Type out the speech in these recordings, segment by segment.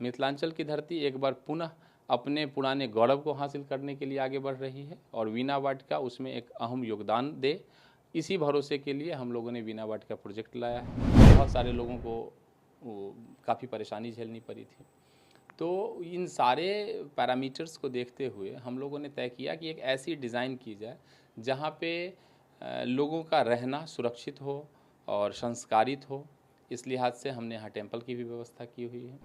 मिथिलांचल की धरती एक बार पुनः अपने पुराने गौरव को हासिल करने के लिए आगे बढ़ रही है और वीणा वाटिका उसमें एक अहम योगदान दे, इसी भरोसे के लिए हम लोगों ने वीणा वाटिका प्रोजेक्ट लाया है। बहुत सारे लोगों को काफ़ी परेशानी झेलनी पड़ी थी। तो इन सारे पैरामीटर्स को देखते हुए हम लोगों ने तय किया कि एक ऐसी डिज़ाइन की जाए जहाँ पे लोगों का रहना सुरक्षित हो और संस्कारित हो। इस लिहाज से हमने यहाँ टेम्पल की भी व्यवस्था की हुई है।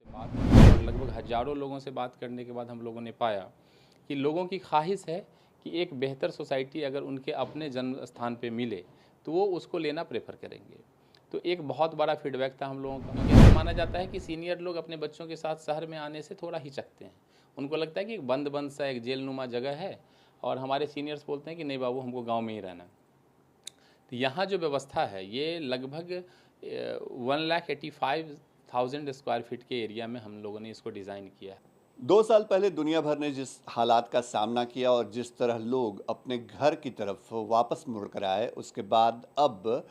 और लगभग हज़ारों लोगों से बात करने के बाद हम लोगों ने पाया कि लोगों की ख्वाहिश है कि एक बेहतर सोसाइटी अगर उनके अपने जन्म स्थान पे मिले तो वो उसको लेना प्रेफर करेंगे। तो एक बहुत बड़ा फीडबैक था हम लोगों का। यह माना जाता है कि सीनियर लोग अपने बच्चों के साथ शहर में आने से थोड़ा हिचकते हैं। उनको लगता है कि एक बंद बंद सा एक जेलनुमा जगह है और हमारे सीनियर्स बोलते हैं कि नहीं बाबू, हमको गाँव में ही रहना। तो यहाँ जो व्यवस्था है ये लगभग 1,85,000 स्क्वायर फीट के एरिया में हम लोगों ने इसको डिज़ाइन किया है। 2 साल पहले दुनिया भर ने जिस हालात का सामना किया और जिस तरह लोग अपने घर की तरफ वापस मुड़ कर आए, उसके बाद अब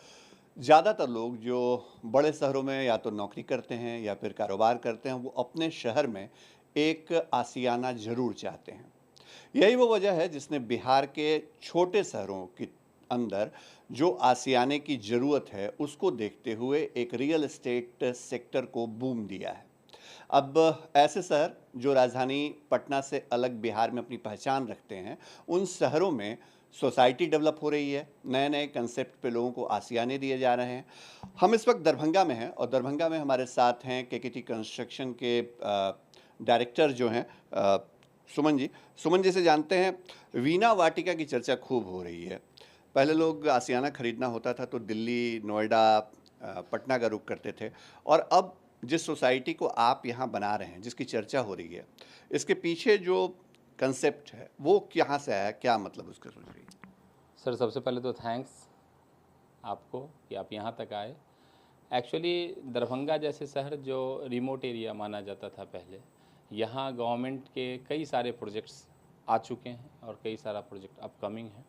ज़्यादातर लोग जो बड़े शहरों में या तो नौकरी करते हैं या फिर कारोबार करते हैं, वो अपने शहर में एक आशियाना ज़रूर चाहते हैं। यही वो वजह है जिसने बिहार के छोटे शहरों के अंदर जो आशियाने की ज़रूरत है, उसको देखते हुए एक रियल एस्टेट सेक्टर को बूम दिया है। अब ऐसे शहर जो राजधानी पटना से अलग बिहार में अपनी पहचान रखते हैं, उन शहरों में सोसाइटी डेवलप हो रही है, नए नए कंसेप्ट पे लोगों को आशियाने दिए जा रहे हैं। हम इस वक्त दरभंगा में हैं और दरभंगा में हमारे साथ हैं केकेटी कंस्ट्रक्शन के डायरेक्टर जो हैं सुमन जी। सुमन जी से जानते हैं, वीणा वाटिका की चर्चा खूब हो रही है। पहले लोग आशियाना खरीदना होता था तो दिल्ली, नोएडा, पटना का रुख करते थे, और अब जिस सोसाइटी को आप यहाँ बना रहे हैं, जिसकी चर्चा हो रही है, इसके पीछे जो कंसेप्ट है वो कहाँ से आया, क्या मतलब उसका सोच रही है? सर, सबसे पहले तो थैंक्स आपको कि आप यहाँ तक आए। एक्चुअली दरभंगा जैसे शहर जो रिमोट एरिया माना जाता था पहले, यहाँ गवर्नमेंट के कई सारे प्रोजेक्ट्स आ चुके हैं और कई सारा प्रोजेक्ट अपकमिंग है।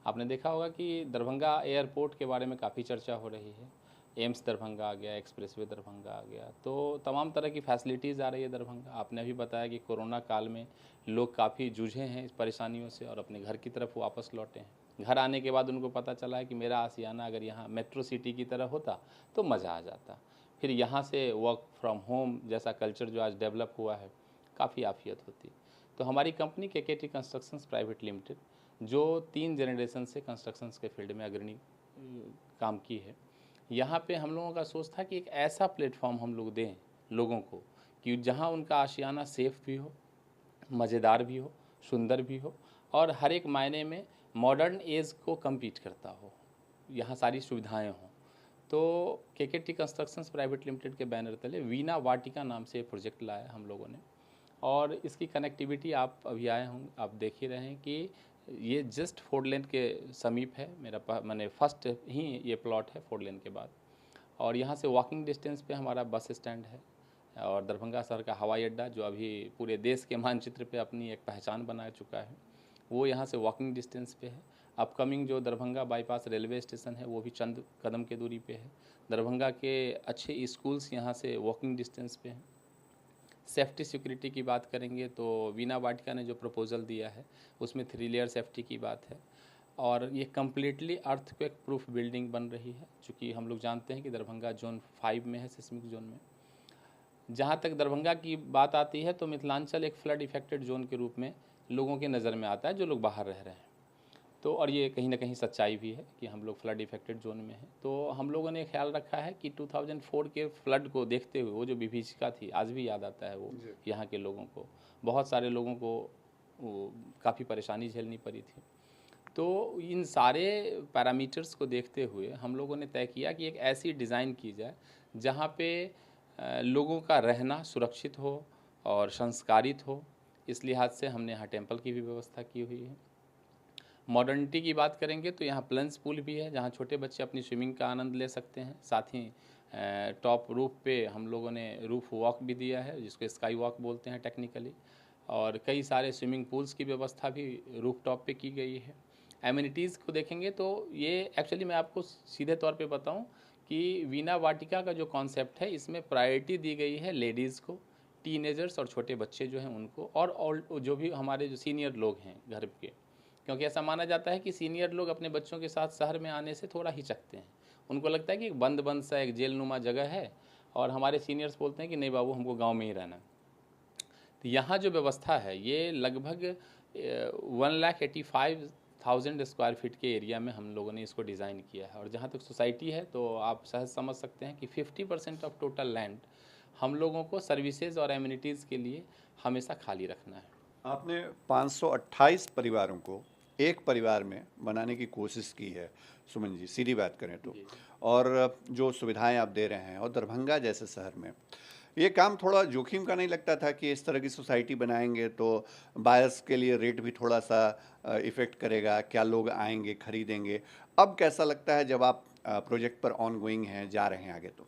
आपने देखा होगा कि दरभंगा एयरपोर्ट के बारे में काफ़ी चर्चा हो रही है। एम्स दरभंगा आ गया, एक्सप्रेसवे दरभंगा आ गया, तो तमाम तरह की फैसिलिटीज़ आ रही है दरभंगा। आपने अभी बताया कि कोरोना काल में लोग काफ़ी जूझे हैं इस परेशानियों से और अपने घर की तरफ वापस लौटे हैं। घर आने के बाद उनको पता चला है कि मेरा आशियाना अगर यहाँ मेट्रो सिटी की तरह होता तो मज़ा आ जाता। फिर यहाँ से वर्क फ्रॉम होम जैसा कल्चर जो आज डेवलप हुआ है, काफ़ी आफियत होती। तो हमारी कंपनी केकेटी कंस्ट्रक्शंस प्राइवेट लिमिटेड, जो 3 जनरेशन से कंस्ट्रक्शंस के फील्ड में अग्रणी काम की है, यहाँ पे हम लोगों का सोच था कि एक ऐसा प्लेटफॉर्म हम लोग दें लोगों को कि जहाँ उनका आशियाना सेफ़ भी हो, मज़ेदार भी हो, सुंदर भी हो और हर एक मायने में मॉडर्न एज को कम्पीट करता हो, यहाँ सारी सुविधाएं हों। तो केकेटी कंस्ट्रक्शंस प्राइवेट लिमिटेड के बैनर तले वीणा वाटिका नाम से प्रोजेक्ट लाया हम लोगों ने और इसकी कनेक्टिविटी आप अभी आए होंगे, आप देख ही रहे हैं कि ये जस्ट 4 लेन के समीप है। मेरा मैंने फर्स्ट ही ये प्लॉट है 4 लेन के बाद और यहाँ से वॉकिंग डिस्टेंस पे हमारा बस स्टैंड है और दरभंगा शहर का हवाई अड्डा जो अभी पूरे देश के मानचित्र पे अपनी एक पहचान बना चुका है, वो यहाँ से वॉकिंग डिस्टेंस पे है। अपकमिंग जो दरभंगा बाईपास रेलवे स्टेशन है वो भी चंद कदम के दूरी पे है। दरभंगा के अच्छे स्कूल्स यहाँ से वॉकिंग डिस्टेंस पे हैं। सेफ्टी सिक्योरिटी की बात करेंगे तो वीणा वाटिका ने जो प्रपोजल दिया है उसमें 3 लेयर सेफ्टी की बात है और ये कम्प्लीटली अर्थक्वेक प्रूफ बिल्डिंग बन रही है, चूँकि हम लोग जानते हैं कि दरभंगा जोन 5 में है, सिस्मिक जोन में। जहाँ तक दरभंगा की बात आती है तो मिथिलांचल एक फ्लड इफेक्टेड जोन के रूप में लोगों के नज़र में आता है जो लोग बाहर रह रहे हैं। तो और ये कहीं ना कहीं सच्चाई भी है कि हम लोग फ्लड इफेक्टेड जोन में हैं। तो हम लोगों ने ख्याल रखा है कि 2004 के फ्लड को देखते हुए वो जो विभीषिका थी, आज भी याद आता है वो यहाँ के लोगों को, बहुत सारे लोगों को काफ़ी परेशानी झेलनी पड़ी थी। तो इन सारे पैरामीटर्स को देखते हुए हम लोगों ने तय किया कि एक ऐसी डिज़ाइन की जाए जहाँ पे लोगों का रहना सुरक्षित हो और संस्कारित हो। इस लिहाज से हमने यहाँ टेम्पल की भी व्यवस्था की हुई है। मॉडर्निटी की बात करेंगे तो यहाँ प्लंज पूल भी है जहाँ छोटे बच्चे अपनी स्विमिंग का आनंद ले सकते हैं। साथ ही टॉप रूफ पे हम लोगों ने रूफ वॉक भी दिया है जिसको स्काई वॉक बोलते हैं टेक्निकली, और कई सारे स्विमिंग पूल्स की व्यवस्था भी रूफ टॉप पे की गई है। एमिनिटीज़ को देखेंगे तो ये एक्चुअली मैं आपको सीधे तौर पे बताऊं कि वीणा वाटिका का जो कॉन्सेप्ट है इसमें प्रायोरिटी दी गई है लेडीज़ को, टीनेजर्स और छोटे बच्चे जो हैं उनको, और ओल्ड जो भी हमारे जो सीनियर लोग हैं घर के, क्योंकि ऐसा माना जाता है कि सीनियर लोग अपने बच्चों के साथ शहर में आने से थोड़ा हिचकते हैं। उनको लगता है कि एक बंद बंद सा एक जेलनुमा जगह है, और हमारे सीनियर्स बोलते हैं कि नहीं बाबू हमको गांव में ही रहना है। तो यहाँ जो व्यवस्था है ये लगभग 1,85,000 स्क्वायर फीट के एरिया में हम लोगों ने इसको डिज़ाइन किया है। और जहाँ तक सोसाइटी है तो आप सहज समझ सकते हैं कि 50% ऑफ टोटल लैंड हम लोगों को सर्विसेज और एमिनिटीज़ के लिए हमेशा खाली रखना है। आपने 528 परिवारों को एक परिवार में बनाने की कोशिश की है सुमन जी, सीधी बात करें तो, और जो सुविधाएं आप दे रहे हैं, और दरभंगा जैसे शहर में ये काम थोड़ा जोखिम का नहीं लगता था कि इस तरह की सोसाइटी बनाएंगे तो बायर्स के लिए रेट भी थोड़ा सा इफ़ेक्ट करेगा, क्या लोग आएंगे खरीदेंगे? अब कैसा लगता है जब आप प्रोजेक्ट पर ऑन गोइंग हैं, जा रहे हैं आगे? तो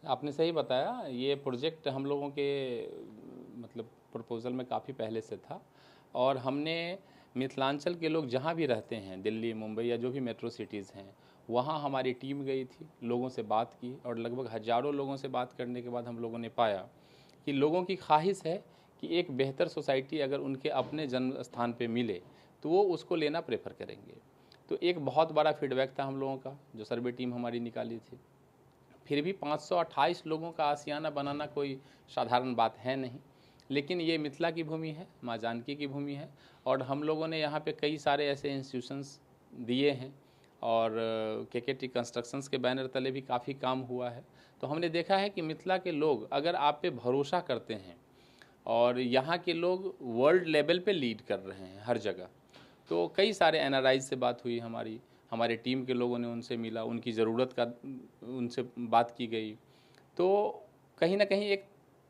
आपने सही बताया, ये प्रोजेक्ट हम लोगों के मतलब प्रपोजल में काफ़ी पहले से था, और हमने मिथिलांचल के लोग जहाँ भी रहते हैं, दिल्ली, मुंबई या जो भी मेट्रो सिटीज़ हैं, वहाँ हमारी टीम गई थी, लोगों से बात की, और लगभग हज़ारों लोगों से बात करने के बाद हम लोगों ने पाया कि लोगों की ख्वाहिश है कि एक बेहतर सोसाइटी अगर उनके अपने जन्म स्थान पे मिले तो वो उसको लेना प्रेफर करेंगे। तो एक बहुत बड़ा फीडबैक था हम लोगों का, जो सर्वे टीम हमारी निकाली थी। फिर भी 528 लोगों का आशियाना बनाना कोई साधारण बात है नहीं, लेकिन ये मिथिला की भूमि है, माँ जानकी की भूमि है, और हम लोगों ने यहाँ पे कई सारे ऐसे इंस्टीट्यूशंस दिए हैं, और केकेटी कंस्ट्रक्शंस के बैनर तले भी काफ़ी काम हुआ है। तो हमने देखा है कि मिथिला के लोग अगर आप पे भरोसा करते हैं, और यहाँ के लोग वर्ल्ड लेवल पे लीड कर रहे हैं हर जगह। तो कई सारे एनआरआई से बात हुई हमारी, हमारे टीम के लोगों ने उनसे मिला, उनकी ज़रूरत का उनसे बात की गई। तो कहीं ना कहीं एक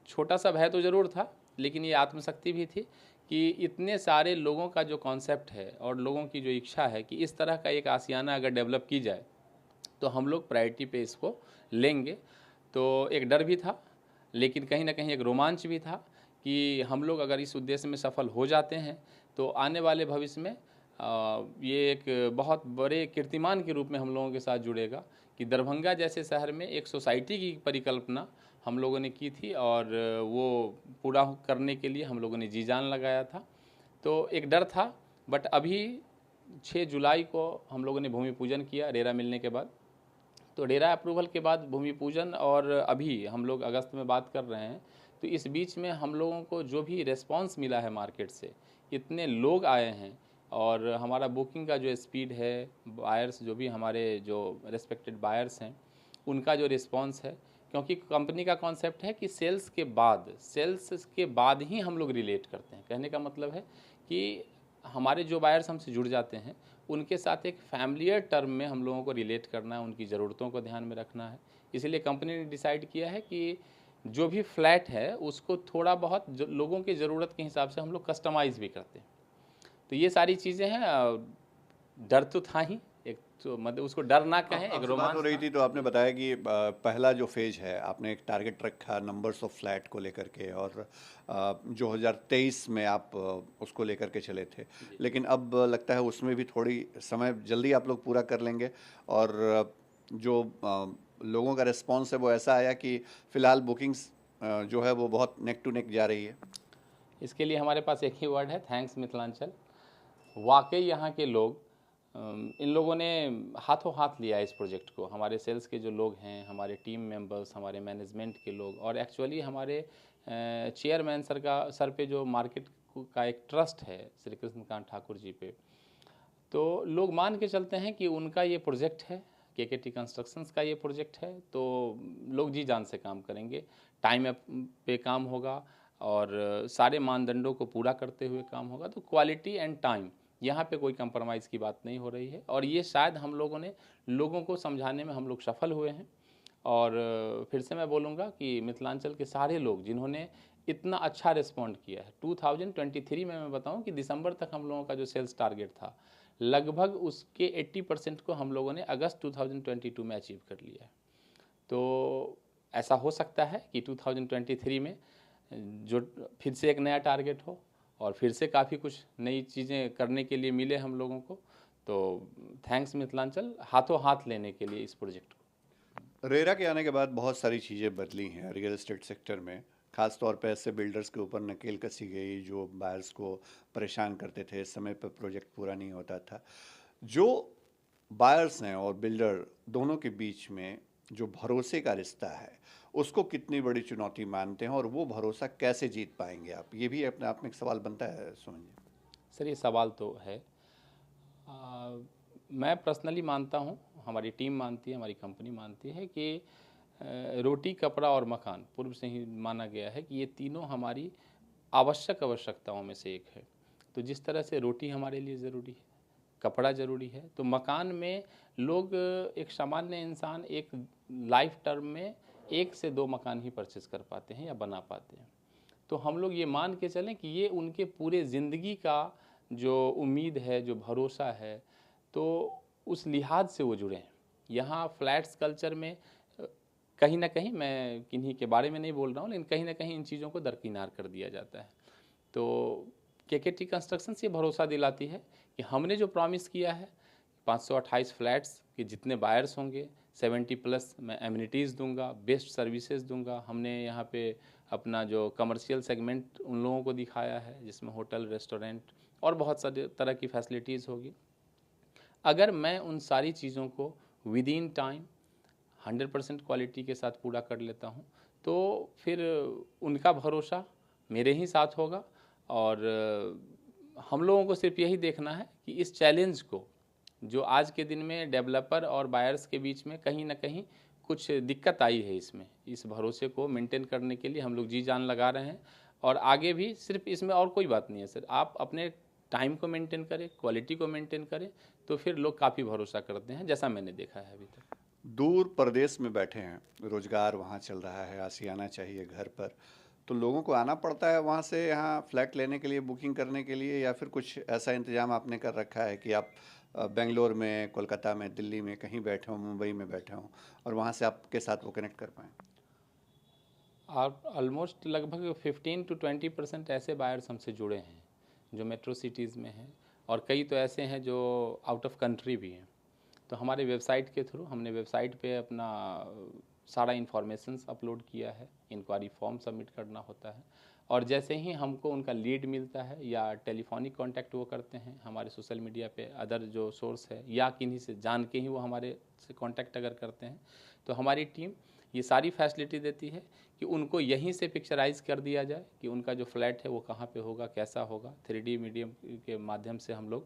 छोटा सा भय तो ज़रूर था, लेकिन ये आत्मशक्ति भी थी कि इतने सारे लोगों का जो कॉन्सेप्ट है और लोगों की जो इच्छा है कि इस तरह का एक आशियाना अगर डेवलप की जाए तो हम लोग प्रायोरिटी पे इसको लेंगे। तो एक डर भी था, लेकिन कहीं ना कहीं एक रोमांच भी था कि हम लोग अगर इस उद्देश्य में सफल हो जाते हैं तो आने वाले भविष्य में ये एक बहुत बड़े कीर्तिमान के रूप में हम लोगों के साथ जुड़ेगा कि दरभंगा जैसे शहर में एक सोसाइटी की परिकल्पना हम लोगों ने की थी, और वो पूरा करने के लिए हम लोगों ने जी जान लगाया था। तो एक डर था, बट अभी 6 जुलाई को हम लोगों ने भूमि पूजन किया रेरा मिलने के बाद। तो डेरा अप्रूवल के बाद भूमि पूजन, और अभी हम लोग अगस्त में बात कर रहे हैं, तो इस बीच में हम लोगों को जो भी रिस्पांस मिला है मार्केट से, इतने लोग आए हैं, और हमारा बुकिंग का जो स्पीड है, बायर्स जो भी हमारे जो रेस्पेक्टेड बायर्स हैं उनका जो रिस्पांस है, क्योंकि कंपनी का कॉन्सेप्ट है कि सेल्स के बाद ही हम लोग रिलेट करते हैं। कहने का मतलब है कि हमारे जो बायर्स हमसे जुड़ जाते हैं उनके साथ एक फैमिलियर टर्म में हम लोगों को रिलेट करना है, उनकी ज़रूरतों को ध्यान में रखना है। इसलिए कंपनी ने डिसाइड किया है कि जो भी फ्लैट है उसको थोड़ा बहुत लोगों की ज़रूरत के हिसाब से हम लोग कस्टमाइज़ भी करते हैं। तो ये सारी चीज़ें हैं। डर तो था ही, एक तो मतलब उसको डर ना कहें, एक आपसे बात रोमांच हो रही था। थी तो आपने बताया कि पहला जो फेज है आपने एक टारगेट रखा नंबर्स ऑफ फ्लैट को लेकर के, और जो 2023 में आप उसको लेकर के चले थे, लेकिन अब लगता है उसमें भी थोड़ी समय जल्दी आप लोग पूरा कर लेंगे, और जो लोगों का रिस्पॉन्स है वो ऐसा आया कि फ़िलहाल बुकिंग्स जो है वो बहुत नेक टू नेक जा रही है। इसके लिए हमारे पास एक ही वर्ड है, थैंक्स मिथिलांचल। वाकई यहाँ के लोग, इन लोगों ने हाथों हाथ लिया इस प्रोजेक्ट को। हमारे सेल्स के जो लोग हैं, हमारे टीम मेंबर्स, हमारे मैनेजमेंट के लोग, और एक्चुअली हमारे चेयरमैन सर पे जो मार्केट का एक ट्रस्ट है श्री कृष्णकांत ठाकुर जी पे, तो लोग मान के चलते हैं कि उनका ये प्रोजेक्ट है, केकेटी कंस्ट्रक्शंस का ये प्रोजेक्ट है, तो लोग जी जान से काम करेंगे, टाइम पे काम होगा, और सारे मानदंडों को पूरा करते हुए काम होगा। तो क्वालिटी एंड टाइम, यहाँ पे कोई कंप्रोमाइज़ की बात नहीं हो रही है, और ये शायद हम लोगों ने लोगों को समझाने में हम लोग सफल हुए हैं। और फिर से मैं बोलूँगा कि मिथिलांचल के सारे लोग जिन्होंने इतना अच्छा रिस्पॉन्ड किया है, 2023 में मैं बताऊं कि दिसंबर तक हम लोगों का जो सेल्स टारगेट था, लगभग उसके 80% को हम लोगों ने अगस्त 2022 में अचीव कर लिया है। तो ऐसा हो सकता है कि 2023 में जो फिर से एक नया टारगेट हो, और फिर से काफ़ी कुछ नई चीज़ें करने के लिए मिले हम लोगों को। तो थैंक्स मिथिलांचल हाथों हाथ लेने के लिए इस प्रोजेक्ट को। रेरा के आने के बाद बहुत सारी चीज़ें बदली हैं रियल एस्टेट सेक्टर में, खास तौर पे ऐसे बिल्डर्स के ऊपर नकेल कसी गई जो बायर्स को परेशान करते थे, समय पर प्रोजेक्ट पूरा नहीं होता था। जो बायर्स हैं और बिल्डर दोनों के बीच में जो भरोसे का रिश्ता है, उसको कितनी बड़ी चुनौती मानते हैं और वो भरोसा कैसे जीत पाएंगे आप? ये भी अपने आप में एक सवाल बनता है सुमन जी। सर ये सवाल तो है। आ, मैं पर्सनली मानता हूँ, हमारी टीम मानती है, हमारी कंपनी मानती है कि रोटी, कपड़ा और मकान पूर्व से ही माना गया है कि ये तीनों हमारी आवश्यकताओं में से एक है। तो जिस तरह से रोटी हमारे लिए ज़रूरी है, कपड़ा ज़रूरी है, तो मकान में लोग, एक सामान्य इंसान एक लाइफ टर्म में 1 से 2 मकान ही परचेज़ कर पाते हैं या बना पाते हैं। तो हम लोग ये मान के चलें कि ये उनके पूरे ज़िंदगी का जो उम्मीद है, जो भरोसा है, तो उस लिहाज से वो जुड़े हैं। यहाँ फ्लैट्स कल्चर में कहीं ना कहीं, मैं किन्हीं के बारे में नहीं बोल रहा हूँ, लेकिन कहीं ना कहीं इन चीज़ों को दरकिनार कर दिया जाता है। तो केकेटी कंस्ट्रक्शंस ये भरोसा दिलाती है कि हमने जो प्रॉमिस किया है 528 फ्लैट्स के जितने बायर्स होंगे, 70+ मैं एमिनिटीज़ दूंगा, बेस्ट सर्विसेज दूंगा। हमने यहाँ पे अपना जो कमर्शियल सेगमेंट उन लोगों को दिखाया है जिसमें होटल, रेस्टोरेंट और बहुत सारे तरह की फैसिलिटीज़ होगी। अगर मैं उन सारी चीज़ों को विद इन टाइम 100% क्वालिटी के साथ पूरा कर लेता हूँ, तो फिर उनका भरोसा मेरे ही साथ होगा। और हम लोगों को सिर्फ यही देखना है कि इस चैलेंज को, जो आज के दिन में डेवलपर और बायर्स के बीच में कहीं ना कहीं कुछ दिक्कत आई है, इसमें इस भरोसे को मेंटेन करने के लिए हम लोग जी जान लगा रहे हैं। और आगे भी सिर्फ इसमें और कोई बात नहीं है सर, आप अपने टाइम को मेंटेन करें, क्वालिटी को मेंटेन करें, तो फिर लोग काफ़ी भरोसा करते हैं, जैसा मैंने देखा है अभी तक। दूर प्रदेश में बैठे हैं, रोजगार वहाँ चल रहा है, आसियाना चाहिए घर पर, तो लोगों को आना पड़ता है वहाँ से यहाँ फ्लैट लेने के लिए, बुकिंग करने के लिए, या फिर कुछ ऐसा इंतजाम आपने कर रखा है कि आप बेंगलोर में, कोलकाता में, दिल्ली में कहीं बैठे हों, मुंबई में बैठे हों और वहाँ से आपके साथ वो कनेक्ट कर पाएँ? और ऑलमोस्ट लगभग 15 to 20% ऐसे बायर्स हमसे जुड़े हैं जो मेट्रो सिटीज़ में हैं, और कई तो ऐसे हैं जो आउट ऑफ कंट्री भी हैं। तो हमारे वेबसाइट के थ्रू, हमने वेबसाइट पे अपना सारा इन्फॉर्मेशंस अपलोड किया है, इंक्वायरी फॉर्म सबमिट करना होता है, और जैसे ही हमको उनका लीड मिलता है या टेलीफोनिक कांटेक्ट वो करते हैं हमारे सोशल मीडिया पे, अदर जो सोर्स है या किन्हीं से जान के ही वो हमारे से कांटेक्ट अगर करते हैं, तो हमारी टीम ये सारी फैसिलिटी देती है कि उनको यहीं से पिक्चराइज कर दिया जाए कि उनका जो फ्लैट है वो कहाँ पे होगा, कैसा होगा। 3D मीडियम के माध्यम से हम लोग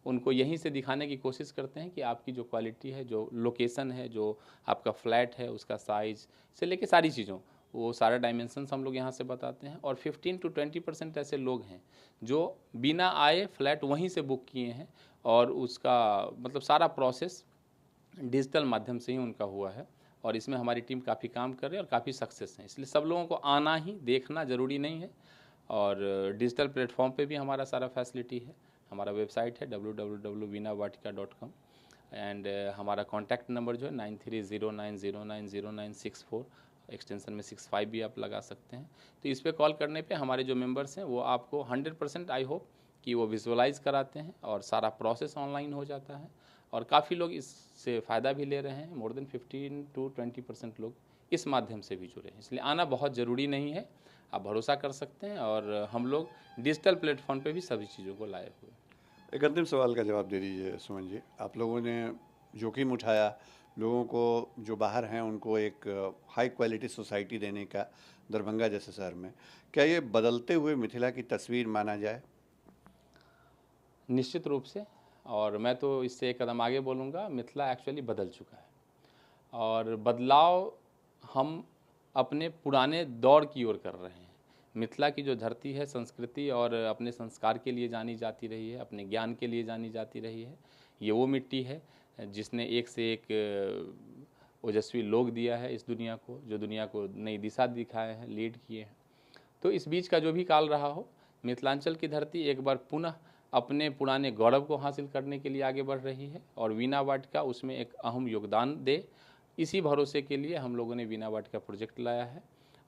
उनको यहीं से दिखाने की कोशिश करते हैं कि आपकी जो क्वालिटी है, जो लोकेशन है, जो आपका फ्लैट है, उसका साइज़ से लेके सारी चीज़ों, वो सारा डायमेंशंस हम लोग यहाँ से बताते हैं। और 15 to 20% ऐसे लोग हैं जो बिना आए फ्लैट वहीं से बुक किए हैं, और उसका मतलब सारा प्रोसेस डिजिटल माध्यम से ही उनका हुआ है। और इसमें हमारी टीम काफ़ी काम कर रही है और काफ़ी सक्सेस है, इसलिए सब लोगों को आना ही, देखना ज़रूरी नहीं है। और डिजिटल प्लेटफॉर्म पे भी हमारा सारा फैसिलिटी है। हमारा वेबसाइट है www.veena-vatika.com, एंड हमारा कॉन्टैक्ट नंबर जो है 9309090964, एक्सटेंशन में 65 भी आप लगा सकते हैं। तो इस पर कॉल करने पे हमारे जो मेंबर्स हैं वो आपको 100% आई होप कि वो विजुअलाइज कराते हैं और सारा प्रोसेस ऑनलाइन हो जाता है, और काफ़ी लोग इससे फ़ायदा भी ले रहे हैं। मोर देन 15 to 20% लोग इस माध्यम से भी जुड़े हैं, इसलिए आना बहुत ज़रूरी नहीं है, आप भरोसा कर सकते हैं। और हम लोग डिजिटल प्लेटफॉर्म पे भी सभी चीज़ों को लाए हुए हैं। एक अंतिम सवाल का जवाब दे दीजिए सुमन जी। आप लोगों ने जोखिम उठाया, लोगों को जो बाहर हैं उनको एक हाई क्वालिटी सोसाइटी देने का दरभंगा जैसे शहर में, क्या ये बदलते हुए मिथिला की तस्वीर माना जाए? निश्चित रूप से, और मैं तो इससे एक कदम आगे बोलूँगा, मिथिला एक्चुअली बदल चुका है, और बदलाव हम अपने पुराने दौर की ओर कर रहे हैं। मिथिला की जो धरती है, संस्कृति और अपने संस्कार के लिए जानी जाती रही है, अपने ज्ञान के लिए जानी जाती रही है। ये वो मिट्टी है जिसने एक से एक ओजस्वी लोग दिया है इस दुनिया को, जो दुनिया को नई दिशा दिखाए हैं, लीड किए हैं। तो इस बीच का जो भी काल रहा हो, मिथिलांचल की धरती एक बार पुनः अपने पुराने गौरव को हासिल करने के लिए आगे बढ़ रही है, और वीणा वाटिका उसमें एक अहम योगदान दे, इसी भरोसे के लिए हम लोगों ने वीणा वाटिका प्रोजेक्ट लाया है।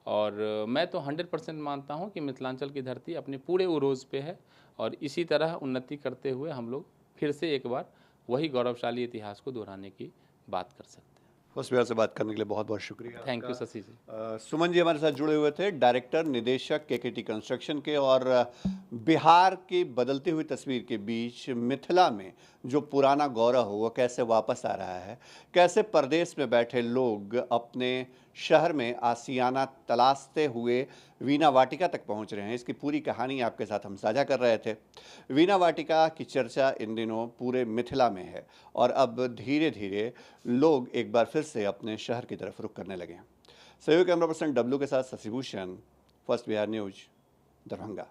और मैं तो 100% मानता हूँ कि मिथिलांचल की धरती अपने पूरे उरोज पे है, और इसी तरह उन्नति करते हुए हम लोग फिर से एक बार वही गौरवशाली इतिहास को दोहराने की बात कर सकते हैं। फर्स्ट बिहार से बात करने के लिए बहुत बहुत शुक्रिया। थैंक यू शशि जी। सुमन जी हमारे साथ जुड़े हुए थे, डायरेक्टर निदेशक केकेटी कंस्ट्रक्शन के। और बिहार की बदलती हुई तस्वीर के बीच मिथिला में जो पुराना गौरव वो कैसे वापस आ रहा है, कैसे परदेश में बैठे लोग अपने शहर में आसियाना तलाशते हुए वीणा वाटिका तक पहुंच रहे हैं, इसकी पूरी कहानी आपके साथ हम साझा कर रहे थे। वीणा वाटिका की चर्चा इन दिनों पूरे मिथिला में है और अब धीरे धीरे लोग एक बार फिर से अपने शहर की तरफ रुख करने लगे हैं। सहयोगी कैमरा पर्सन डब्लू के साथ शशिभूषण, फर्स्ट बिहार न्यूज, दरभंगा।